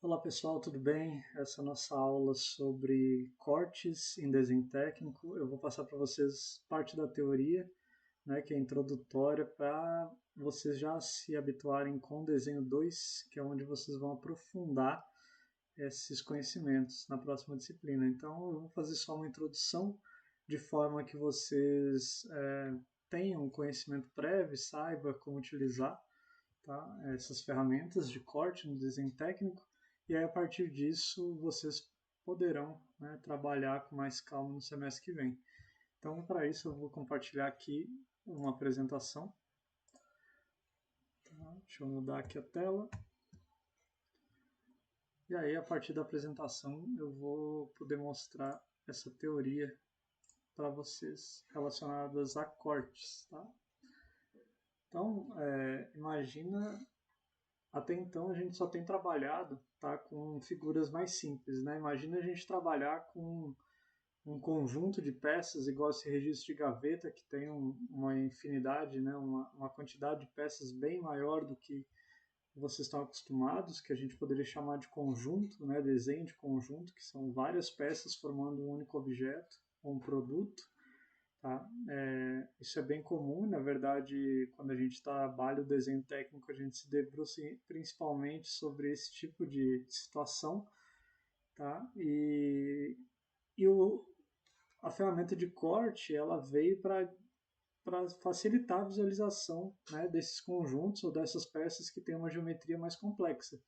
Olá pessoal, tudo bem? Essa é a nossa aula sobre cortes em desenho técnico. Eu vou passar para vocês parte da teoria, né, que é introdutória, para vocês já se habituarem com o desenho 2, que é onde vocês vão aprofundar esses conhecimentos na próxima disciplina. Então, eu vou fazer só uma introdução de forma que vocês tenham um conhecimento prévio, saiba como utilizar, tá, essas ferramentas de corte no desenho técnico, e aí a partir disso vocês poderão, né, trabalhar com mais calma no semestre que vem. Então, para isso, eu vou compartilhar aqui uma apresentação. Tá? Deixa eu mudar aqui a tela. E aí, a partir da apresentação, eu vou poder mostrar essa teoria para vocês relacionadas a cortes. Tá? Então, imagina, até então a gente só tem trabalhado, tá, com figuras mais simples. Né? Imagina a gente trabalhar com um conjunto de peças, igual esse registro de gaveta, que tem uma infinidade, né, uma quantidade de peças bem maior do que vocês estão acostumados, que a gente poderia chamar de conjunto, né, desenho de conjunto, que são várias peças formando um único objeto ou um produto. Tá? Isso é bem comum, na verdade, quando a gente trabalha o desenho técnico, a gente se debruça principalmente sobre esse tipo de situação. Tá? E a ferramenta de corte ela veio para facilitar a visualização, né, desses conjuntos ou dessas peças que têm uma geometria mais complexa,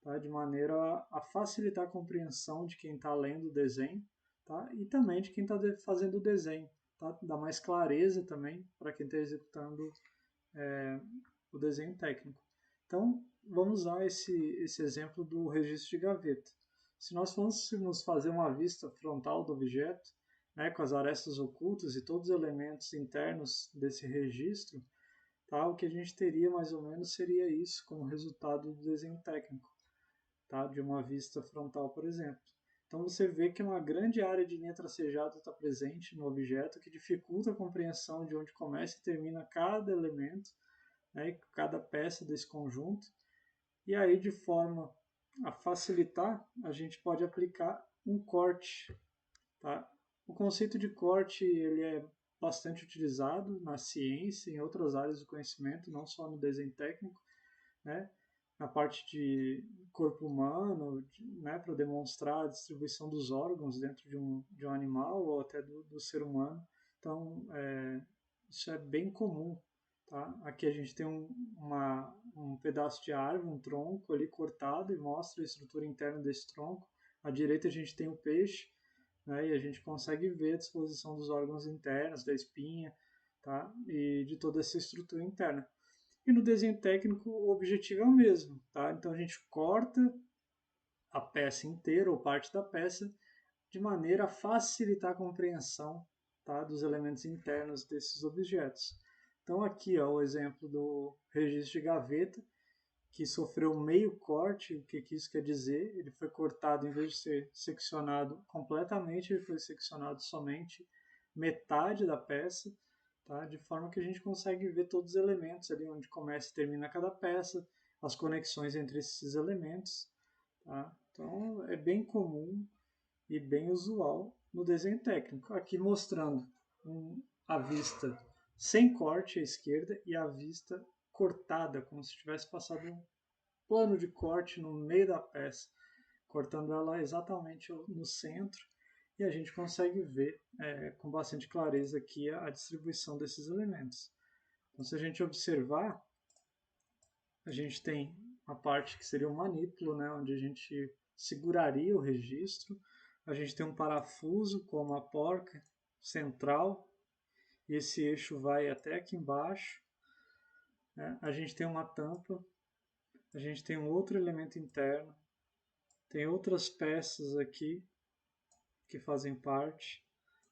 tá, de maneira a facilitar a compreensão de quem está lendo o desenho, tá, e também de quem está fazendo o desenho, tá, dá mais clareza também para quem está executando o desenho técnico. Então, vamos usar esse exemplo do registro de gaveta. Se nós fôssemos fazer uma vista frontal do objeto, né, com as arestas ocultas e todos os elementos internos desse registro, tá, o que a gente teria mais ou menos seria isso como resultado do desenho técnico, tá, de uma vista frontal, por exemplo. Então você vê que uma grande área de linha tracejada está presente no objeto, que dificulta a compreensão de onde começa e termina cada elemento, né, cada peça desse conjunto. E aí, de forma a facilitar, a gente pode aplicar um corte. Tá? O conceito de corte ele é bastante utilizado na ciência, em outras áreas do conhecimento, não só no desenho técnico, né? Na parte de corpo humano, né, para demonstrar a distribuição dos órgãos dentro de um animal ou até do ser humano. Então, isso é bem comum. Tá? Aqui a gente tem um pedaço de árvore, um tronco ali cortado e mostra a estrutura interna desse tronco. À direita a gente tem o peixe, né, e a gente consegue ver a disposição dos órgãos internos, da espinha, tá? E de toda essa estrutura interna. E no desenho técnico o objetivo é o mesmo, tá? Então a gente corta a peça inteira ou parte da peça de maneira a facilitar a compreensão, tá, dos elementos internos desses objetos. Então aqui ó, o exemplo do registro de gaveta, que sofreu meio corte. O que isso quer dizer? Ele foi cortado, em vez de ser seccionado completamente, ele foi seccionado somente metade da peça, tá? De forma que a gente consegue ver todos os elementos ali, onde começa e termina cada peça, as conexões entre esses elementos. Tá? Então é bem comum e bem usual no desenho técnico. Aqui mostrando a vista sem corte à esquerda e a vista cortada, como se tivesse passado um plano de corte no meio da peça, cortando ela exatamente no centro, e a gente consegue ver com bastante clareza aqui a distribuição desses elementos. Então, se a gente observar, a gente tem a parte que seria o manípulo, né, onde a gente seguraria o registro. A gente tem um parafuso com uma porca central, e esse eixo vai até aqui embaixo. Né? A gente tem uma tampa, a gente tem um outro elemento interno, tem outras peças aqui que fazem parte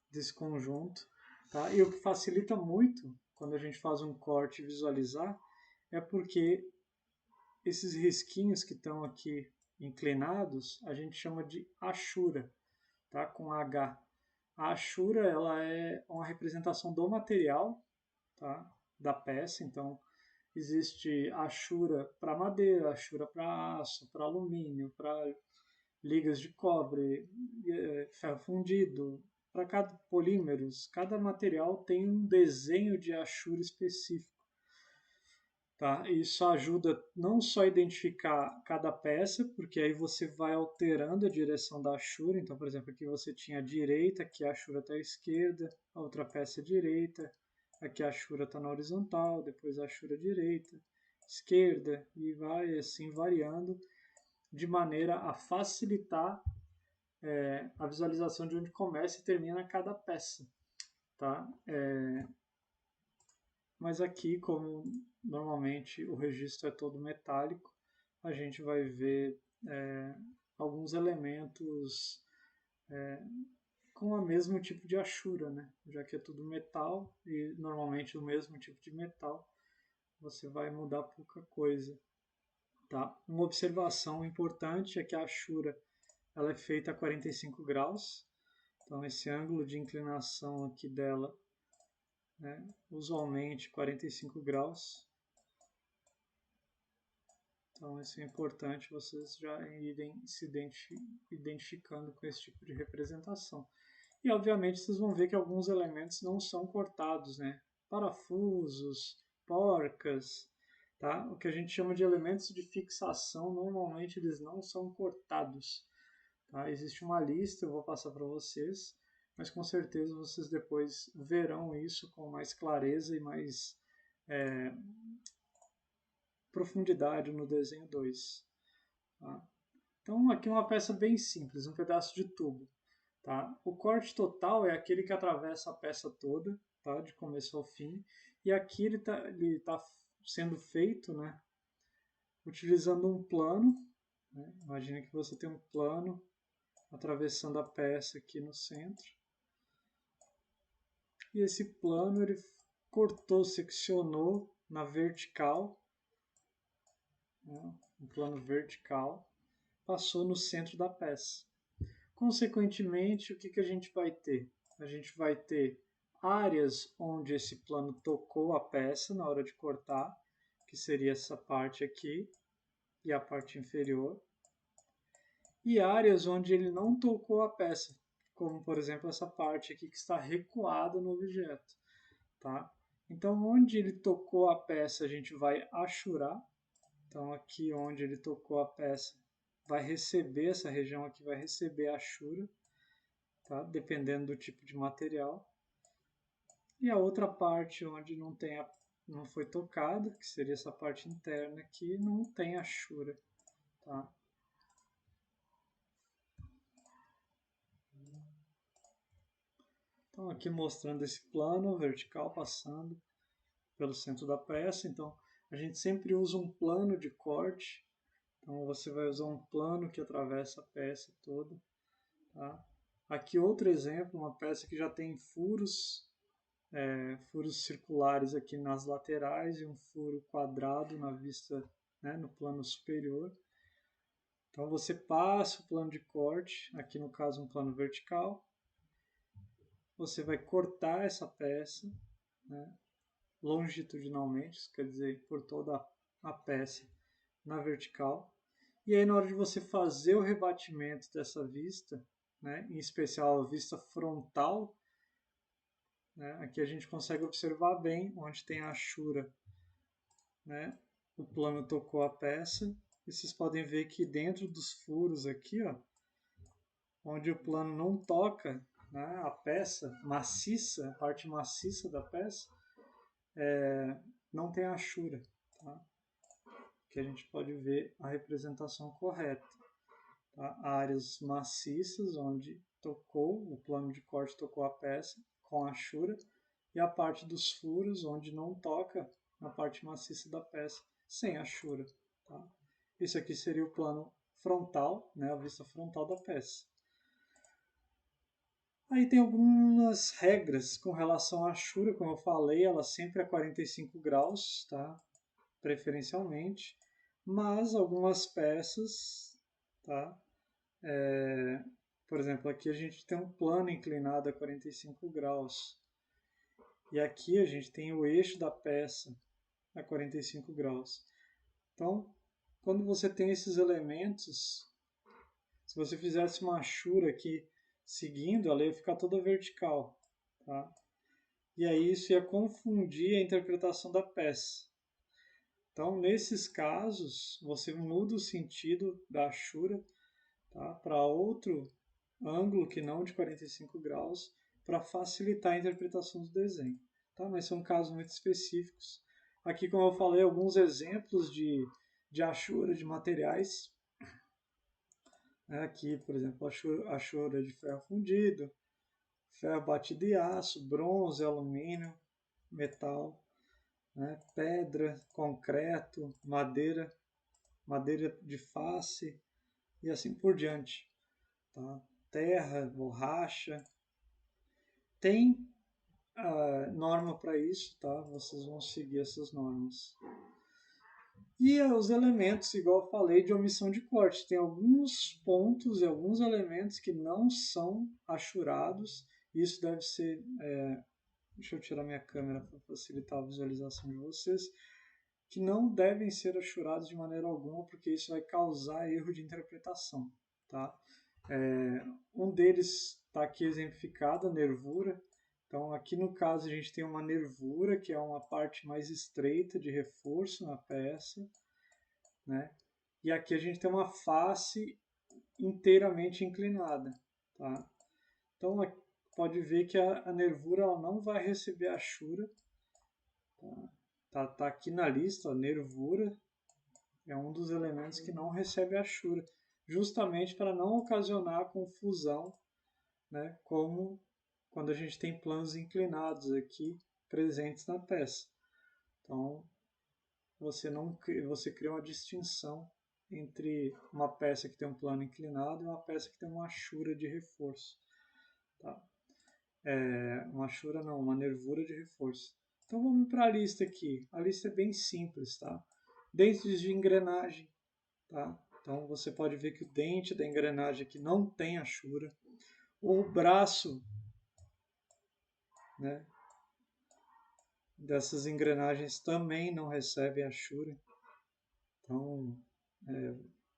desse conjunto. Tá? E o que facilita muito quando a gente faz um corte e visualizar é porque esses risquinhos que estão aqui inclinados a gente chama de hachura, tá? Com H. A hachura ela é uma representação do material, tá? Da peça, então existe achura para madeira, achura para aço, para alumínio, para ligas de cobre, ferro fundido. Para cada polímeros, cada material tem um desenho de achura específico. Tá? Isso ajuda não só a identificar cada peça, porque aí você vai alterando a direção da achura. Então, por exemplo, aqui você tinha a direita, aqui a achura está à esquerda, a outra peça à direita, aqui a achura está na horizontal, depois a achura à direita, esquerda, e vai assim variando, de maneira a facilitar a visualização de onde começa e termina cada peça. Tá? Mas aqui, como normalmente o registro é todo metálico, a gente vai ver alguns elementos com o mesmo tipo de achura, né? Já que é tudo metal e normalmente o mesmo tipo de metal, você vai mudar pouca coisa. Tá? Uma observação importante é que a achura ela é feita a 45 graus, então esse ângulo de inclinação aqui dela, né, usualmente 45 graus. Então, isso é importante vocês já irem se identificando com esse tipo de representação. E, obviamente, vocês vão ver que alguns elementos não são cortados, né? Parafusos, porcas, tá? O que a gente chama de elementos de fixação, normalmente eles não são cortados. Tá? Existe uma lista, eu vou passar para vocês, mas com certeza vocês depois verão isso com mais clareza e mais profundidade no desenho 2. Tá? Então, aqui é uma peça bem simples, um pedaço de tubo. Tá? O corte total é aquele que atravessa a peça toda, tá? De começo ao fim. E aqui ele tá sendo feito, né? Utilizando um plano. Né? Imagina que você tem um plano atravessando a peça aqui no centro. E esse plano ele cortou, seccionou na vertical, né? Um plano vertical, passou no centro da peça. Consequentemente, o que a gente vai ter? A gente vai ter áreas onde esse plano tocou a peça na hora de cortar, que seria essa parte aqui e a parte inferior, e áreas onde ele não tocou a peça, como por exemplo essa parte aqui que está recuada no objeto. Tá? Então, onde ele tocou a peça, a gente vai achurar. Então, aqui onde ele tocou a peça, vai receber, essa região aqui vai receber a achura, tá? Dependendo do tipo de material. E a outra parte onde não foi tocado, que seria essa parte interna aqui, não tem achura. Tá? Então, aqui mostrando esse plano vertical passando pelo centro da peça. Então, a gente sempre usa um plano de corte. Então, você vai usar um plano que atravessa a peça toda. Tá? Aqui outro exemplo, uma peça que já tem furos, furos circulares aqui nas laterais e um furo quadrado na vista, né, no plano superior. Então você passa o plano de corte, aqui no caso um plano vertical, você vai cortar essa peça, né, longitudinalmente, isso quer dizer por toda a peça na vertical. E aí na hora de você fazer o rebatimento dessa vista, né, em especial a vista frontal, né, aqui a gente consegue observar bem onde tem a achura, né, o plano tocou a peça, e vocês podem ver que dentro dos furos aqui, ó, onde o plano não toca, né, a peça maciça, a parte maciça da peça, não tem achura, tá? Que a gente pode ver a representação correta. Tá? Áreas maciças onde tocou, o plano de corte tocou a peça com achura, e a parte dos furos onde não toca na parte maciça da peça sem achura. Tá? Isso aqui seria o plano frontal, né, a vista frontal da peça. Aí tem algumas regras com relação à achura, como eu falei, ela sempre é 45 graus, tá? Preferencialmente, mas algumas peças, tá? Por exemplo, aqui a gente tem um plano inclinado a 45 graus, e aqui a gente tem o eixo da peça, a 45 graus. Então, quando você tem esses elementos, se você fizesse uma achura aqui seguindo, ela ia ficar toda vertical, tá? E aí isso ia confundir a interpretação da peça. Então, nesses casos, você muda o sentido da achura, tá, para outro ângulo que não de 45 graus, para facilitar a interpretação do desenho. Tá? Mas são casos muito específicos. Aqui, como eu falei, alguns exemplos de achura de materiais. Aqui, por exemplo, achura de ferro fundido, ferro batido e aço, bronze, alumínio, metal, né? Pedra, concreto, madeira, madeira de face e assim por diante. Tá? Terra, borracha. Tem norma para isso, tá? Vocês vão seguir essas normas. E os elementos, igual eu falei, de omissão de corte. Tem alguns pontos e alguns elementos que não são achurados. Isso deve ser. Deixa eu tirar minha câmera para facilitar a visualização de vocês. Que não devem ser achurados de maneira alguma, porque isso vai causar erro de interpretação. Tá? Um deles está aqui exemplificado, a nervura. Então, aqui no caso, a gente tem uma nervura, que é uma parte mais estreita de reforço na peça, né? E aqui a gente tem uma face inteiramente inclinada, tá? Então, pode ver que a nervura ela não vai receber achura, tá aqui na lista, a nervura é um dos elementos que não recebe achura, justamente para não ocasionar confusão, né? Como quando a gente tem planos inclinados aqui presentes na peça. Então, você cria uma distinção entre uma peça que tem um plano inclinado e uma peça que tem uma achura de reforço. Tá? Uma achura não, uma nervura de reforço. Então vamos para a lista aqui. A lista é bem simples, tá? Dentes de engrenagem, tá? Então você pode ver que o dente da engrenagem aqui não tem achura. O braço, né, dessas engrenagens também não recebe achura. Então,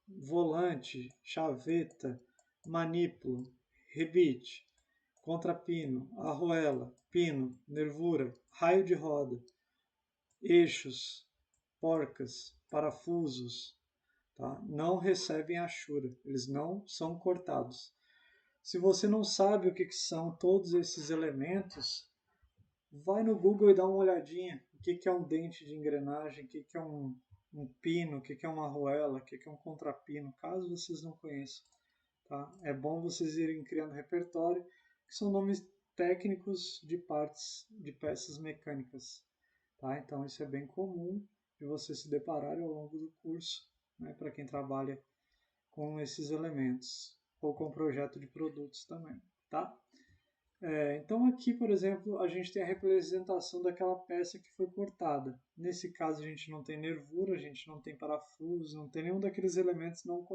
volante, chaveta, manípulo, rebite, contrapino, arruela, pino, nervura, raio de roda, eixos, porcas, parafusos, tá? Não recebem achura, eles não são cortados. Se você não sabe o que são todos esses elementos, vai no Google e dá uma olhadinha. O que é um dente de engrenagem, o que é um pino, o que é uma arruela, o que é um contrapino, caso vocês não conheçam. Tá? É bom vocês irem criando repertório, que são nomes técnicos de partes de peças mecânicas. Tá? Então isso é bem comum de vocês se depararem ao longo do curso, né, para quem trabalha com esses elementos, ou com projeto de produtos também. Tá? Então aqui, por exemplo, a gente tem a representação daquela peça que foi cortada. Nesse caso a gente não tem nervura, a gente não tem parafuso, não tem nenhum daqueles elementos não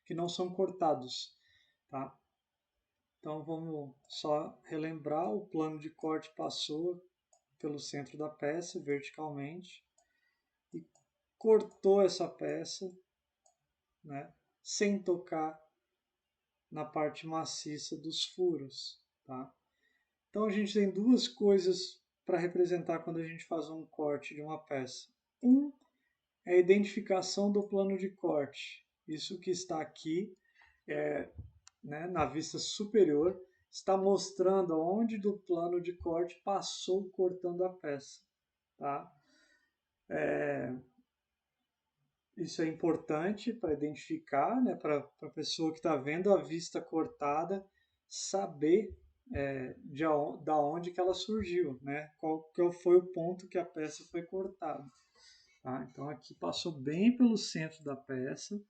que não são cortados. Tá? Então vamos só relembrar, o plano de corte passou pelo centro da peça verticalmente e cortou essa peça, né, sem tocar na parte maciça dos furos. Tá? Então a gente tem duas coisas para representar quando a gente faz um corte de uma peça. Um é a identificação do plano de corte. Isso que está aqui, né, na vista superior, está mostrando onde do plano de corte passou cortando a peça. Tá? Isso é importante para identificar, né, para a pessoa que está vendo a vista cortada saber da onde que ela surgiu, né? Qual que foi o ponto que a peça foi cortada. Tá? Então aqui passou bem pelo centro da peça,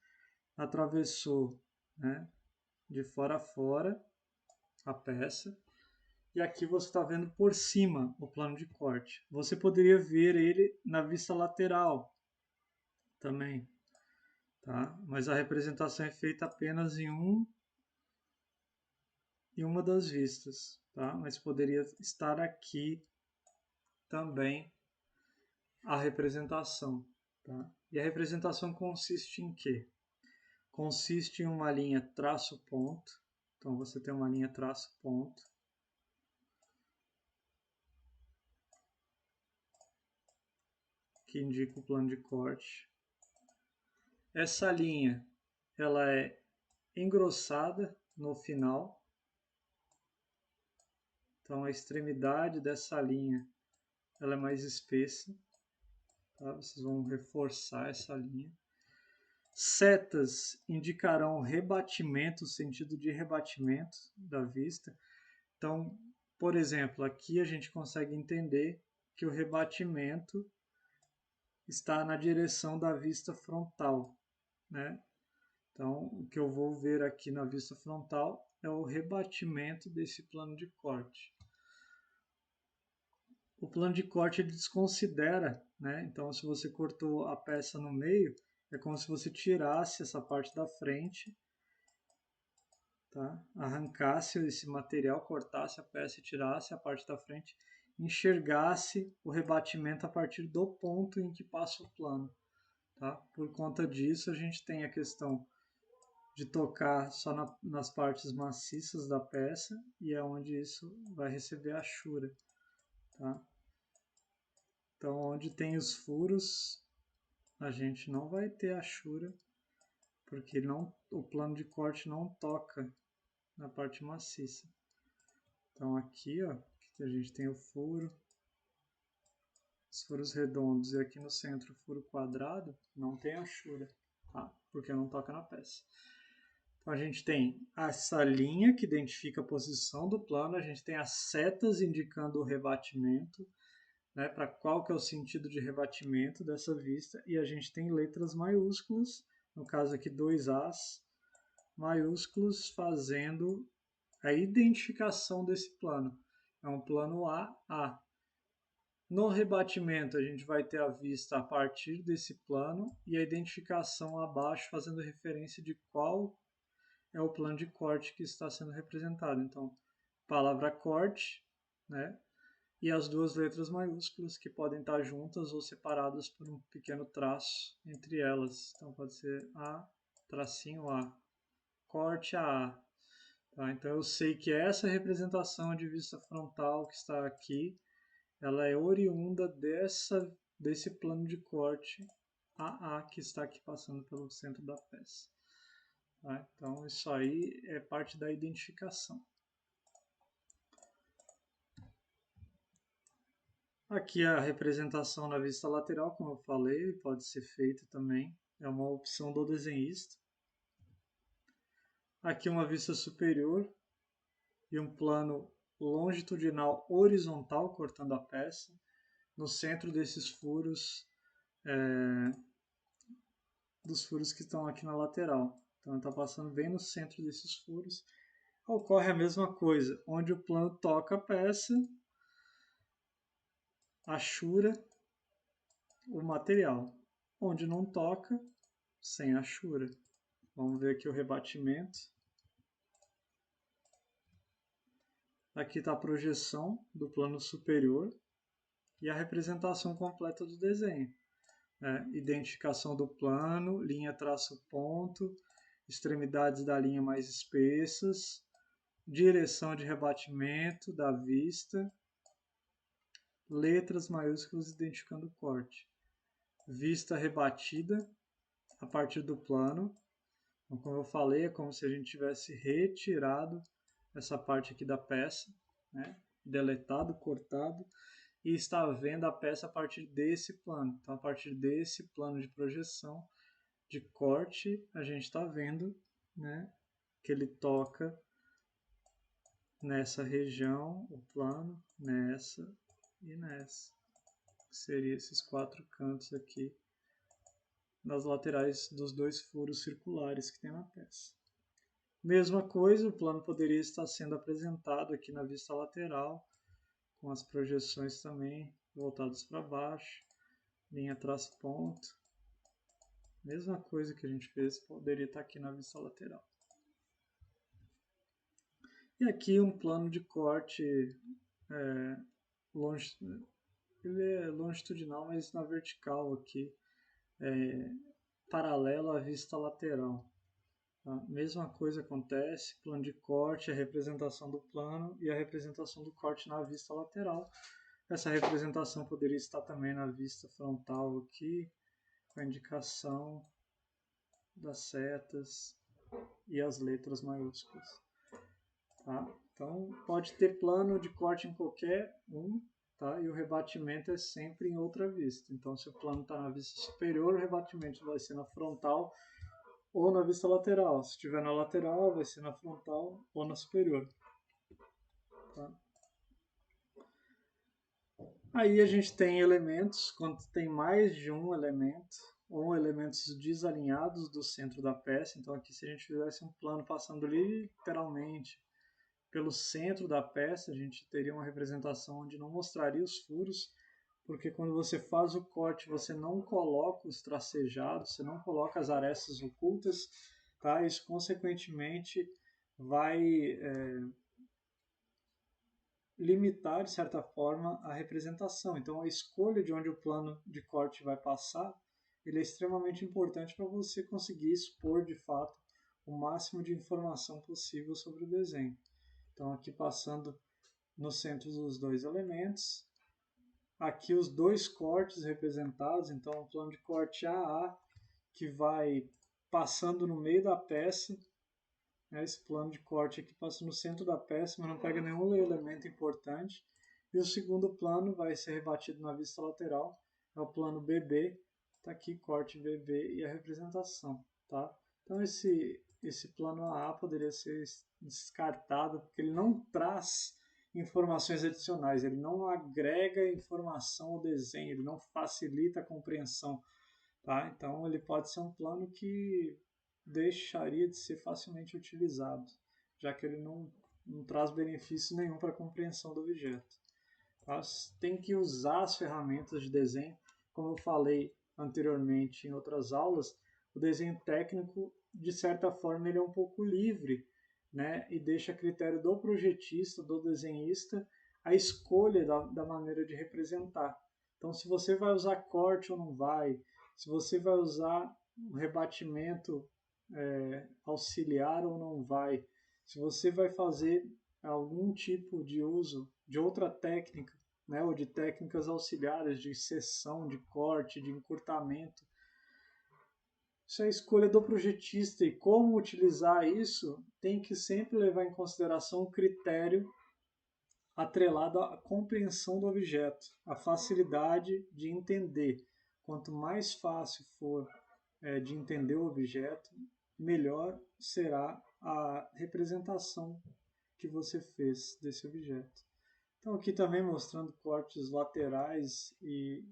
atravessou, né, de fora a fora a peça, e aqui você está vendo por cima o plano de corte. Você poderia ver ele na vista lateral também, tá? Mas a representação é feita apenas em uma das vistas, tá? Mas poderia estar aqui também a representação. Tá? E a representação consiste em quê? Consiste em uma linha traço-ponto. Então você tem uma linha traço-ponto. Que indica o plano de corte. Essa linha ela é engrossada no final. Então a extremidade dessa linha ela é mais espessa. Tá? Vocês vão reforçar essa linha. Setas indicarão rebatimento, o sentido de rebatimento da vista. Então, por exemplo, aqui a gente consegue entender que o rebatimento está na direção da vista frontal, né? Então, o que eu vou ver aqui na vista frontal é o rebatimento desse plano de corte. O plano de corte ele desconsidera, né? Então, se você cortou a peça no meio, é como se você tirasse essa parte da frente, tá? Arrancasse esse material, cortasse a peça e tirasse a parte da frente, enxergasse o rebatimento a partir do ponto em que passa o plano. Tá? Por conta disso, a gente tem a questão de tocar só nas partes maciças da peça e é onde isso vai receber a achura. Tá? Então, onde tem os furos, a gente não vai ter achura, porque o plano de corte não toca na parte maciça. Então, aqui ó, a gente tem o furo, os furos redondos e aqui no centro o furo quadrado, não tem achura, tá? Porque não toca na peça. Então a gente tem essa linha que identifica a posição do plano, a gente tem as setas indicando o rebatimento, né, para qual que é o sentido de rebatimento dessa vista, e a gente tem letras maiúsculas, no caso aqui 2As maiúsculos, fazendo a identificação desse plano. É um plano AA. No rebatimento, a gente vai ter a vista a partir desse plano e a identificação abaixo fazendo referência de qual é o plano de corte que está sendo representado. Então, palavra corte, né? E as duas letras maiúsculas que podem estar juntas ou separadas por um pequeno traço entre elas. Então, pode ser A, tracinho A, corte A. Tá? Então, eu sei que essa representação de vista frontal que está aqui, ela é oriunda desse plano de corte AA que está aqui passando pelo centro da peça. Tá? Então, isso aí é parte da identificação. Aqui a representação na vista lateral, como eu falei, pode ser feita também. É uma opção do desenhista. Aqui uma vista superior e um plano longitudinal horizontal cortando a peça. No centro desses furos, dos furos que estão aqui na lateral. Então está passando bem no centro desses furos. Ocorre a mesma coisa, onde o plano toca a peça, achura o material. Onde não toca, sem achura. Vamos ver aqui o rebatimento. Aqui está a projeção do plano superior e a representação completa do desenho. Identificação do plano, linha traço ponto, extremidades da linha mais espessas, direção de rebatimento da vista, letras maiúsculas identificando o corte. Vista rebatida a partir do plano. Então, como eu falei, é como se a gente tivesse retirado essa parte aqui da peça, né? Deletado, cortado, e está vendo a peça a partir desse plano. Então, a partir desse plano de projeção, de corte, a gente está vendo, né, que ele toca nessa região, o plano, nessa e nessa. Que seria esses quatro cantos aqui, nas laterais dos dois furos circulares que tem na peça. Mesma coisa, o plano poderia estar sendo apresentado aqui na vista lateral, com as projeções também voltadas para baixo, linha traço ponto. Mesma coisa que a gente fez poderia estar aqui na vista lateral. E aqui um plano de corte ele é longitudinal, mas na vertical aqui, paralelo à vista lateral. Tá? Mesma coisa acontece, plano de corte, a representação do plano e a representação do corte na vista lateral. Essa representação poderia estar também na vista frontal aqui, com a indicação das setas e as letras maiúsculas. Tá? Então, pode ter plano de corte em qualquer um, tá? E o rebatimento é sempre em outra vista. Então, se o plano está na vista superior, o rebatimento vai ser na frontal ou na vista lateral. Se estiver na lateral, vai ser na frontal ou na superior. Tá? Aí a gente tem elementos, quando tem mais de um elemento, ou elementos desalinhados do centro da peça. Então aqui se a gente fizesse um plano passando literalmente pelo centro da peça, a gente teria uma representação onde não mostraria os furos, porque quando você faz o corte, você não coloca os tracejados, você não coloca as arestas ocultas, tá? Isso consequentemente vai limitar, de certa forma, a representação. Então, a escolha de onde o plano de corte vai passar, ele é extremamente importante para você conseguir expor, de fato, o máximo de informação possível sobre o desenho. Então, aqui passando no centro dos dois elementos. Aqui os dois cortes representados, então o plano de corte AA, que vai passando no meio da peça, esse plano de corte aqui passa no centro da peça, mas não pega nenhum elemento importante. E o segundo plano vai ser rebatido na vista lateral, é o plano BB, está aqui corte BB e a representação. Tá? Então esse plano AA poderia ser descartado, porque ele não traz informações adicionais, ele não agrega informação ao desenho, ele não facilita a compreensão. Tá? Então ele pode ser um plano que deixaria de ser facilmente utilizado, já que ele não traz benefício nenhum para a compreensão do objeto. Tá? Tem que usar as ferramentas de desenho, como eu falei anteriormente em outras aulas, o desenho técnico, de certa forma, ele é um pouco livre, né? E deixa a critério do projetista, do desenhista, a escolha da maneira de representar. Então, se você vai usar corte ou não vai, se você vai usar um rebatimento auxiliar ou não vai, se você vai fazer algum tipo de uso de outra técnica, né, ou de técnicas auxiliares de seção, de corte, de encurtamento. Isso é a escolha do projetista, e como utilizar isso tem que sempre levar em consideração o critério atrelado à compreensão do objeto, a facilidade de entender. Quanto mais fácil for de entender o objeto, melhor será a representação que você fez desse objeto. Então aqui também mostrando cortes laterais e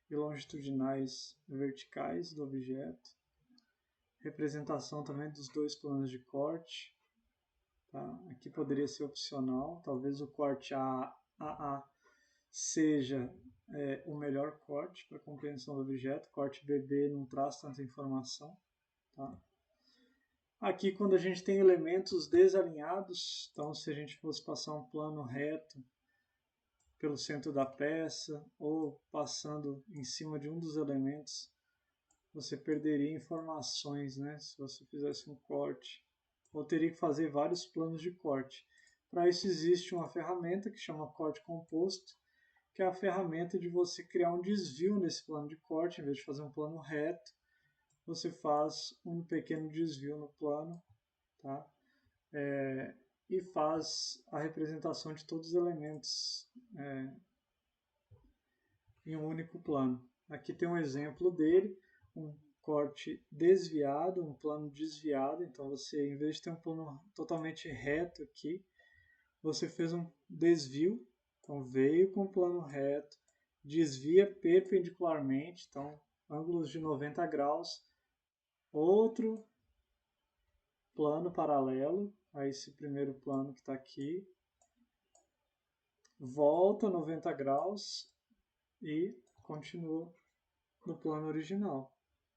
longitudinais verticais do objeto. Representação também dos dois planos de corte. Tá? Aqui poderia ser opcional, talvez o corte AA seja o melhor corte para compreensão do objeto. Corte BB não traz tanta informação. Tá? Aqui, quando a gente tem elementos desalinhados, então se a gente fosse passar um plano reto pelo centro da peça ou passando em cima de um dos elementos, você perderia informações, né? Se você fizesse um corte, ou teria que fazer vários planos de corte. Para isso existe uma ferramenta que chama corte composto, que é a ferramenta de você criar um desvio nesse plano de corte. Em vez de fazer um plano reto, você faz um pequeno desvio no plano, tá? E faz a representação de todos os elementos em um único plano. Aqui tem um exemplo dele, um corte desviado, um plano desviado. Então você, em vez de ter um plano totalmente reto aqui, você fez um desvio. Então veio com o plano reto, desvia perpendicularmente, então ângulos de 90 graus, outro plano paralelo a esse primeiro plano que está aqui, volta 90 graus e continua no plano original,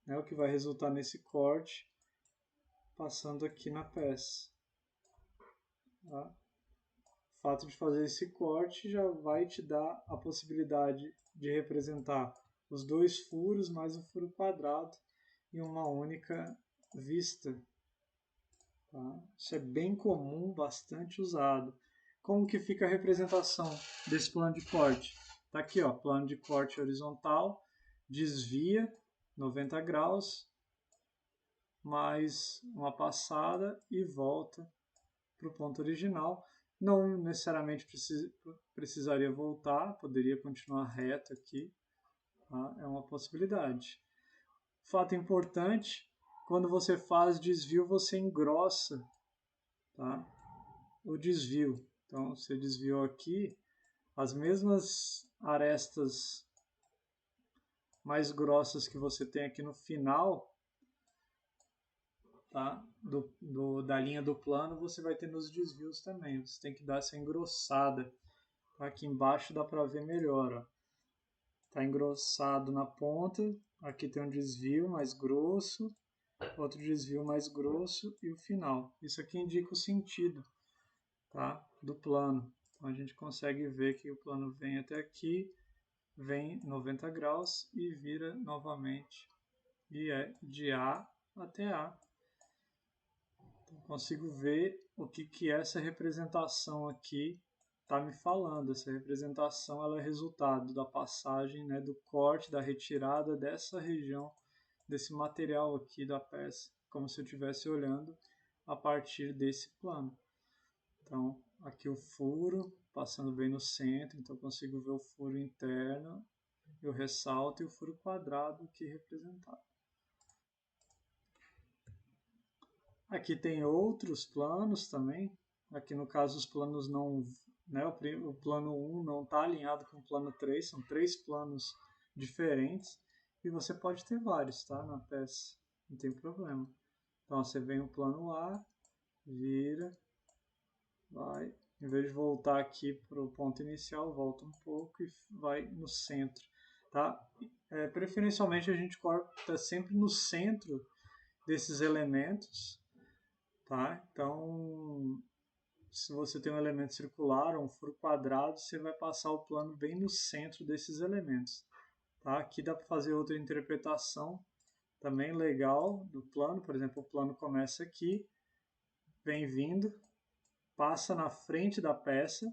né? O que vai resultar nesse corte passando aqui na peça. Tá? fato de fazer esse corte já vai te dar a possibilidade de representar os dois furos mais o furo quadrado em uma única vista. Tá? Isso é bem comum, bastante usado. Como que fica a representação desse plano de corte? Está aqui, ó, plano de corte horizontal, desvia 90 graus, mais uma passada e volta para o ponto original. Não necessariamente precisaria voltar, poderia continuar reto aqui, tá? É uma possibilidade. Fato importante, quando você faz desvio, você engrossa, tá? O desvio. Então, você desviou aqui, as mesmas arestas mais grossas que você tem aqui no final, tá? Da linha do plano, você vai ter nos desvios também. Você tem que dar essa engrossada. Tá? Aqui embaixo dá para ver melhor. Ó. Tá engrossado na ponta. Aqui tem um desvio mais grosso, outro desvio mais grosso e o final. Isso aqui indica o sentido, tá? Do plano. Então a gente consegue ver que o plano vem até aqui, vem 90 graus e vira novamente. E é de A até A. Então, consigo ver o que essa representação aqui está me falando. Essa representação ela é resultado da passagem, né, do corte, da retirada dessa região, desse material aqui da peça, como se eu estivesse olhando a partir desse plano. Então, aqui o furo, passando bem no centro, então eu consigo ver o furo interno, e o ressalto e o furo quadrado aqui representado. Aqui tem outros planos também. Aqui no caso os planos não, né, o plano 1 não está alinhado com o plano 3, são 3 planos diferentes e você pode ter vários, tá, na peça, não tem problema. Então você vem o plano A, vira, vai, em vez de voltar aqui para o ponto inicial, volta um pouco e vai no centro, tá? Preferencialmente a gente corta sempre no centro desses elementos, tá? Então, se você tem um elemento circular ou um furo quadrado, você vai passar o plano bem no centro desses elementos, tá? Aqui dá para fazer outra interpretação também legal do plano, por exemplo, o plano começa aqui, vem vindo, passa na frente da peça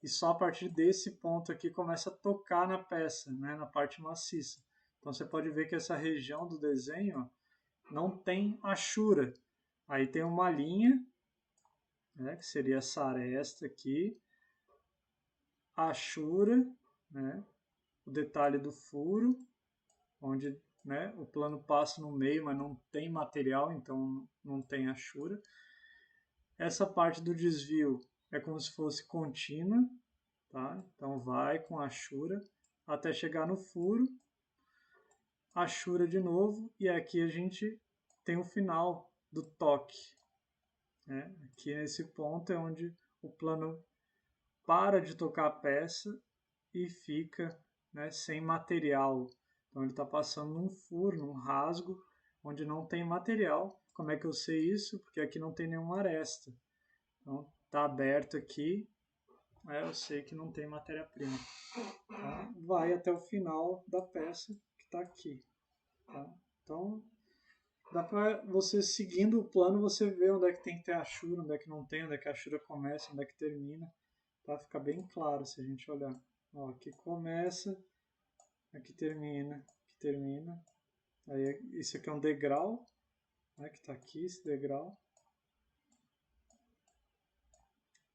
e só a partir desse ponto aqui começa a tocar na peça, né, na parte maciça. Então você pode ver que essa região do desenho ó, não tem achura. Aí tem uma linha, né, que seria essa aresta aqui, a achura, né, o detalhe do furo, onde, né, o plano passa no meio, mas não tem material, então não tem achura. Essa parte do desvio é como se fosse contínua, tá? Então vai com a achura até chegar no furo, achura de novo, e aqui a gente tem o final do toque. Né? Aqui nesse ponto é onde o plano para de tocar a peça e fica, né, sem material. Então ele está passando num furo, num rasgo, onde não tem material. Como é que eu sei isso? Porque aqui não tem nenhuma aresta. Então está aberto aqui, eu sei que não tem matéria-prima. Tá? Vai até o final da peça que está aqui. Tá? Então dá para você seguindo o plano, você ver onde é que tem que ter achura, onde é que não tem, onde é que a achura começa, onde é que termina. Tá? Fica bem claro se a gente olhar. Ó, aqui começa, aqui termina, aqui termina. Aí isso aqui é um degrau, né, que está aqui, esse degrau.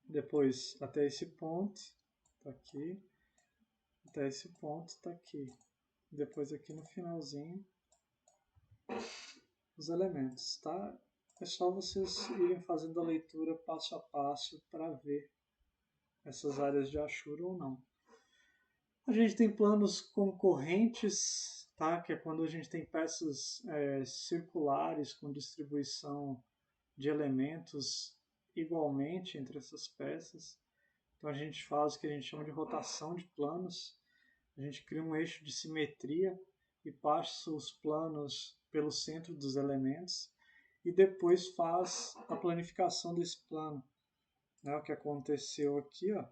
Depois até esse ponto, está aqui. Até esse ponto está aqui. Depois aqui no finalzinho, os elementos, tá? É só vocês irem fazendo a leitura passo a passo para ver essas áreas de achura ou não. A gente tem planos concorrentes, tá? Que é quando a gente tem peças circulares com distribuição de elementos igualmente entre essas peças. Então a gente faz o que a gente chama de rotação de planos. A gente cria um eixo de simetria e passa os planos pelo centro dos elementos e depois faz a planificação desse plano. né, o que aconteceu aqui, ó.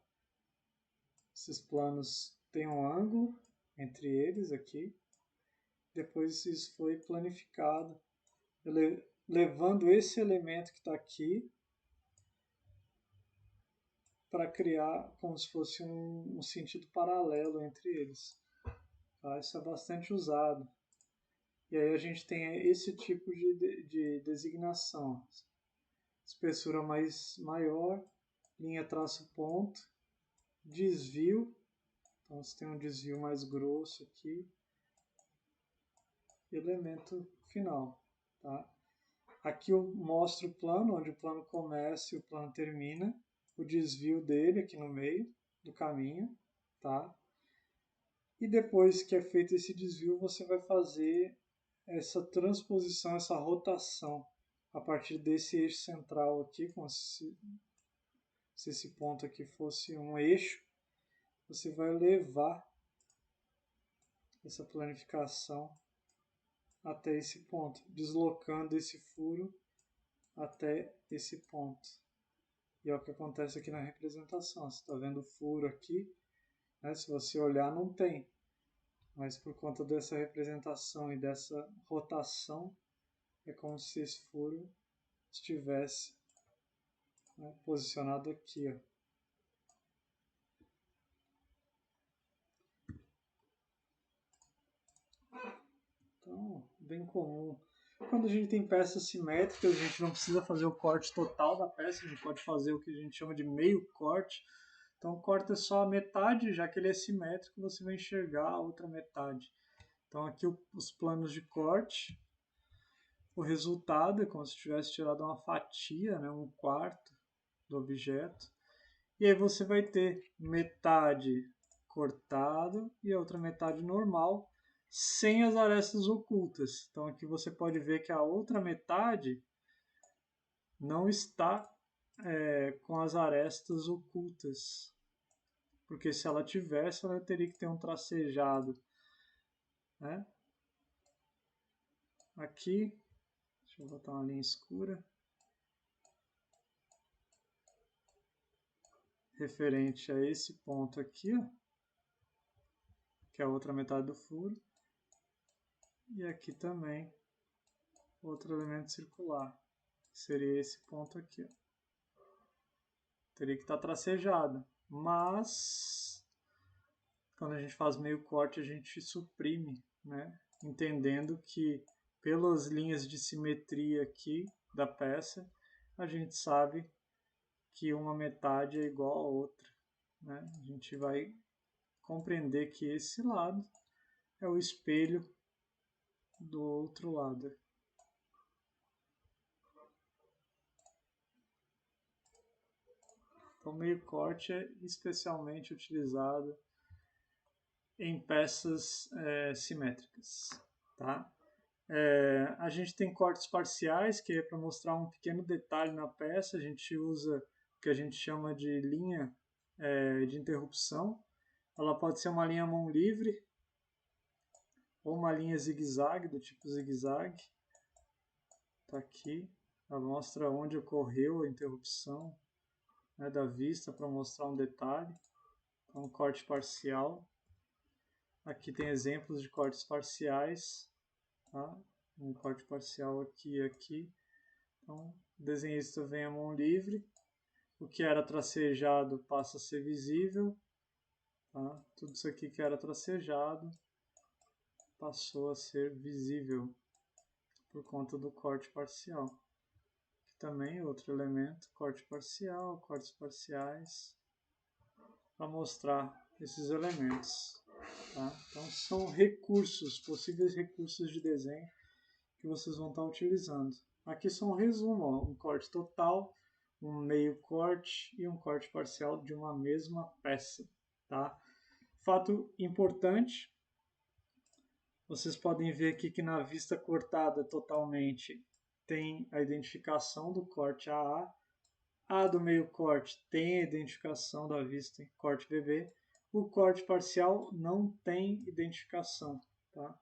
Esses planos têm um ângulo entre eles aqui. Depois isso foi planificado, levando esse elemento que está aqui para criar como se fosse um sentido paralelo entre eles. Tá? Isso é bastante usado. E aí a gente tem esse tipo de designação. Espessura maior, linha traço ponto, desvio. Então você tem um desvio mais grosso aqui. Elemento final. Tá? Aqui eu mostro o plano, onde o plano começa e o plano termina. O desvio dele aqui no meio do caminho. Tá? E depois que é feito esse desvio, você vai fazer essa transposição, essa rotação a partir desse eixo central aqui, como se esse ponto aqui fosse um eixo, você vai levar essa planificação até esse ponto, deslocando esse furo até esse ponto. E é o que acontece aqui na representação. Você está vendo o furo aqui, né? Se você olhar não tem, mas por conta dessa representação e dessa rotação, é como se esse furo estivesse, né, posicionado aqui, ó. Então, bem comum. Quando a gente tem peças simétricas, a gente não precisa fazer o corte total da peça, a gente pode fazer o que a gente chama de meio corte. Então, corta só a metade, já que ele é simétrico, você vai enxergar a outra metade. Então, aqui os planos de corte. O resultado é como se tivesse tirado uma fatia, né, um quarto do objeto. E aí você vai ter metade cortado e a outra metade normal, sem as arestas ocultas. Então aqui você pode ver que a outra metade não está com as arestas ocultas. Porque se ela tivesse, ela teria que ter um tracejado. Né? Aqui, deixa eu botar uma linha escura. Referente a esse ponto aqui, ó, que é a outra metade do furo. E aqui também, outro elemento circular, que seria esse ponto aqui. Ó. Teria que estar tracejado, mas quando a gente faz meio corte, a gente suprime, né? Entendendo que pelas linhas de simetria aqui da peça, a gente sabe que uma metade é igual a outra. Né? A gente vai compreender que esse lado é o espelho do outro lado. Então, meio corte é especialmente utilizado em peças simétricas. Tá? A gente tem cortes parciais, que é para mostrar um pequeno detalhe na peça. A gente usa o que a gente chama de linha de interrupção. Ela pode ser uma linha mão livre ou uma linha zigue-zague, do tipo zigue-zague. Está aqui. Ela mostra onde ocorreu a interrupção, né, da vista, para mostrar um detalhe. Então, corte parcial. Aqui tem exemplos de cortes parciais. Tá? Um corte parcial aqui e aqui. Então, o desenhista vem a mão livre. O que era tracejado passa a ser visível. Tá? Tudo isso aqui que era tracejado passou a ser visível por conta do corte parcial. Aqui também outro elemento, corte parcial, cortes parciais, para mostrar esses elementos. Tá? Então são recursos, possíveis recursos de desenho que vocês vão estar utilizando. Aqui são um resumo, ó, um corte total, um meio corte e um corte parcial de uma mesma peça. Tá? Fato importante, vocês podem ver aqui que na vista cortada totalmente tem a identificação do corte AA. A do meio corte tem a identificação da vista em corte BB. O corte parcial não tem identificação. Tá?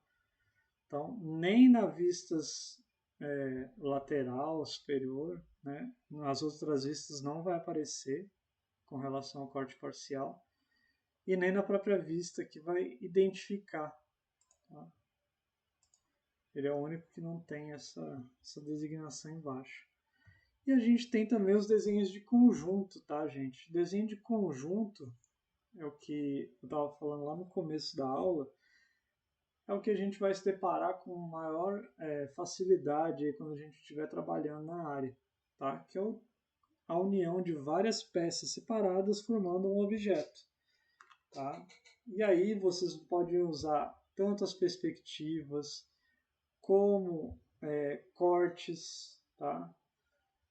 Então, nem na vistas lateral, superior, né? Nas outras vistas não vai aparecer com relação ao corte parcial e nem na própria vista que vai identificar. Tá? Ele é o único que não tem essa designação embaixo. E a gente tem também os desenhos de conjunto, tá, gente? Desenho de conjunto é o que eu estava falando lá no começo da aula, é o que a gente vai se deparar com maior facilidade quando a gente estiver trabalhando na área, tá? Que é a união de várias peças separadas formando um objeto, tá? E aí vocês podem usar tanto as perspectivas como cortes, tá?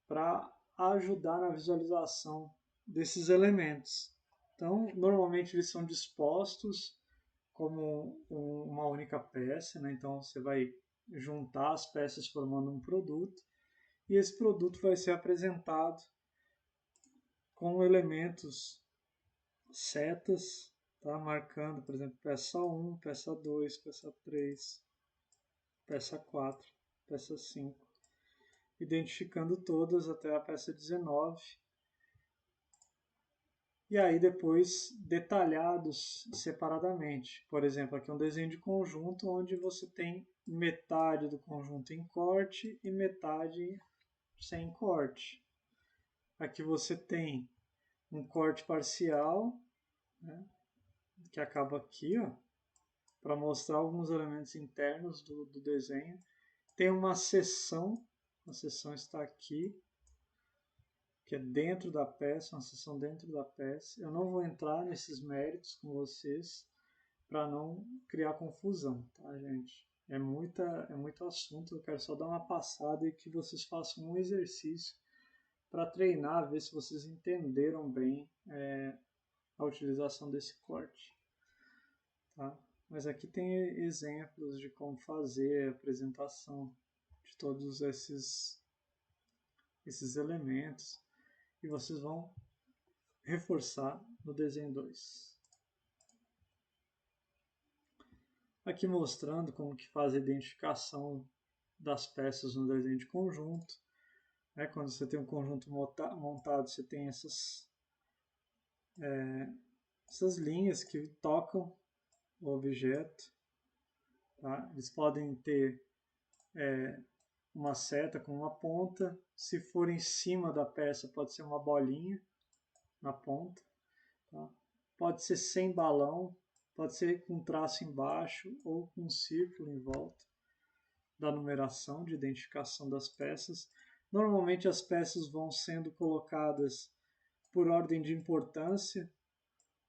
Para ajudar na visualização desses elementos. Então, normalmente eles são dispostos como uma única peça, né? Então você vai juntar as peças formando um produto e esse produto vai ser apresentado com elementos setas, tá? Marcando, por exemplo, peça 1, peça 2, peça 3, peça 4, peça 5, identificando todas até a peça 19. E aí depois detalhados separadamente. Por exemplo, aqui é um desenho de conjunto onde você tem metade do conjunto em corte e metade sem corte. Aqui você tem um corte parcial, né, que acaba aqui, ó, para mostrar alguns elementos internos do desenho. Tem uma seção, a seção está aqui, que é dentro da peça, uma seção dentro da peça. Eu não vou entrar nesses méritos com vocês para não criar confusão, tá, gente? É muito assunto, eu quero só dar uma passada e que vocês façam um exercício para treinar, ver se vocês entenderam bem a utilização desse corte, tá? Mas aqui tem exemplos de como fazer a apresentação de todos esses elementos e vocês vão reforçar no desenho 2. Aqui mostrando como que faz a identificação das peças no desenho de conjunto. Quando você tem um conjunto montado, você tem essas linhas que tocam o objeto. Tá? Eles podem ter uma seta com uma ponta. Se for em cima da peça, pode ser uma bolinha na ponta. Tá? Pode ser sem balão, pode ser com traço embaixo ou com um círculo em volta da numeração de identificação das peças. Normalmente as peças vão sendo colocadas por ordem de importância,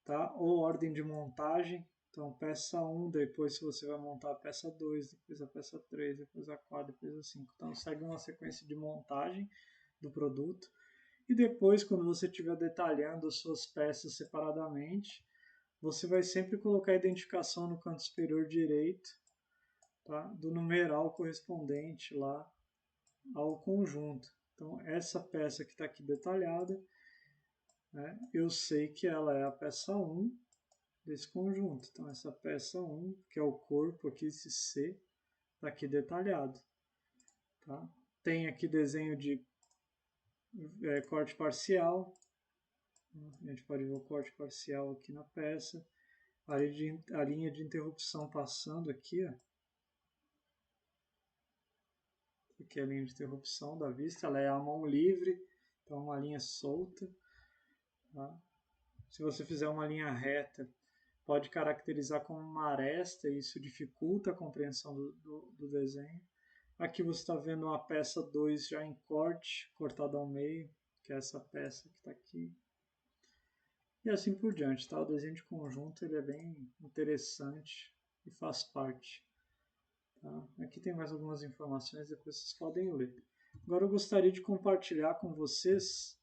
tá? Ou ordem de montagem. Então, peça 1, depois se você vai montar a peça 2, depois a peça 3, depois a 4, depois a 5. Então, segue uma sequência de montagem do produto. E depois, quando você estiver detalhando as suas peças separadamente, você vai sempre colocar a identificação no canto superior direito, tá? Do numeral correspondente lá ao conjunto. Então, essa peça que está aqui detalhada, né, eu sei que ela é a peça 1 desse conjunto. Então, essa peça 1, que é o corpo aqui, esse C, está aqui detalhado. Tá? Tem aqui desenho de corte parcial. A gente pode ver o corte parcial aqui na peça. A linha de interrupção passando aqui, ó. Aqui é a linha de interrupção da vista, ela é a mão livre, então uma linha solta. Tá? Se você fizer uma linha reta, pode caracterizar como uma aresta e isso dificulta a compreensão do desenho. Aqui você está vendo uma peça 2 já em corte, cortada ao meio, que é essa peça que está aqui. E assim por diante, tá? O desenho de conjunto ele é bem interessante e faz parte. Tá? Aqui tem mais algumas informações, depois vocês podem ler. Agora eu gostaria de compartilhar com vocês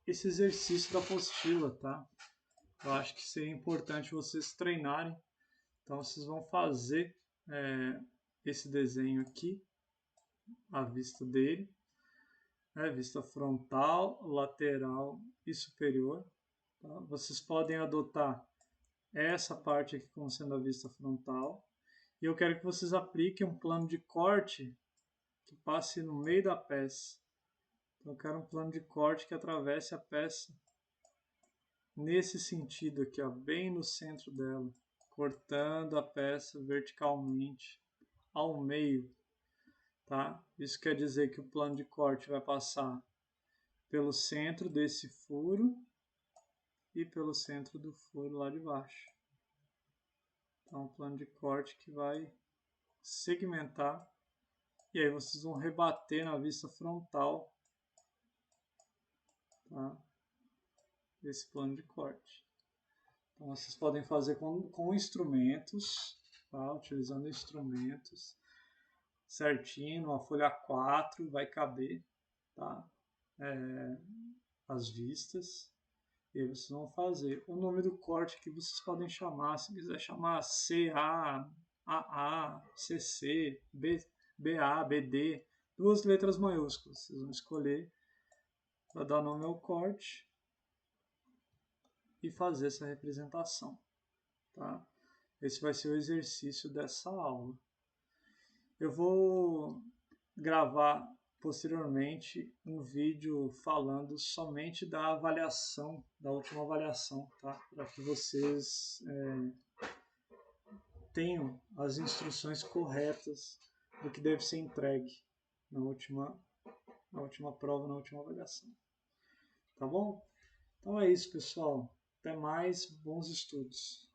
esse exercício da apostila, tá? Eu acho que seria importante vocês treinarem. Então vocês vão fazer esse desenho aqui, a vista dele, vista frontal, lateral e superior. Tá? Vocês podem adotar essa parte aqui como sendo a vista frontal E eu quero que vocês apliquem um plano de corte que passe no meio da peça. Então eu quero um plano de corte que atravesse a peça nesse sentido aqui, ó, bem no centro dela, cortando a peça verticalmente ao meio, tá? Isso quer dizer que o plano de corte vai passar pelo centro desse furo e pelo centro do furo lá de baixo. Então, um plano de corte que vai segmentar e aí vocês vão rebater na vista frontal, tá? Esse plano de corte. Então, vocês podem fazer com instrumentos, tá? Utilizando instrumentos certinho, uma folha 4 vai caber, tá? As vistas. E aí vocês vão fazer o nome do corte que vocês podem chamar, se quiser chamar CA, AA, CC, BA, BD, duas letras maiúsculas. Vocês vão escolher para dar nome ao corte e fazer essa representação, tá? Esse vai ser o exercício dessa aula. Eu vou gravar posteriormente um vídeo falando somente da avaliação, da última avaliação, tá? Para que vocês tenham as instruções corretas do que deve ser entregue na última prova, na última avaliação. Tá bom? Então é isso, pessoal. Até mais, bons estudos.